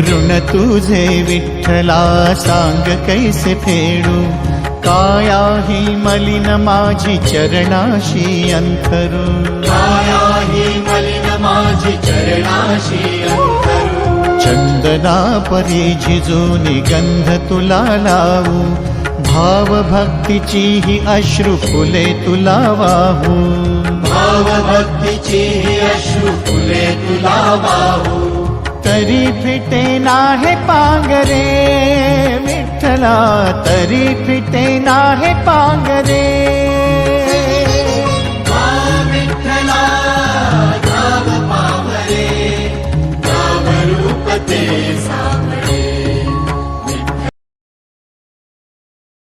ऋण तुझे विठ्ठला सांग कैसे फेडू, काया ही मलिन माझी चरणाशी अंथरू, काया ही मलिन माझी चरणाशी अंतरू, चंदना परी झिजूनी गंध तुला लावू, भाव भक्तीची ही अश्रु फुले तुला वाहू, भाव भक्तीची ही अश्रु फुले तुला वाहू, तरी फिटे नाहे पांगरे विठ्ठला, तरी फिटे नाहे पांगरे,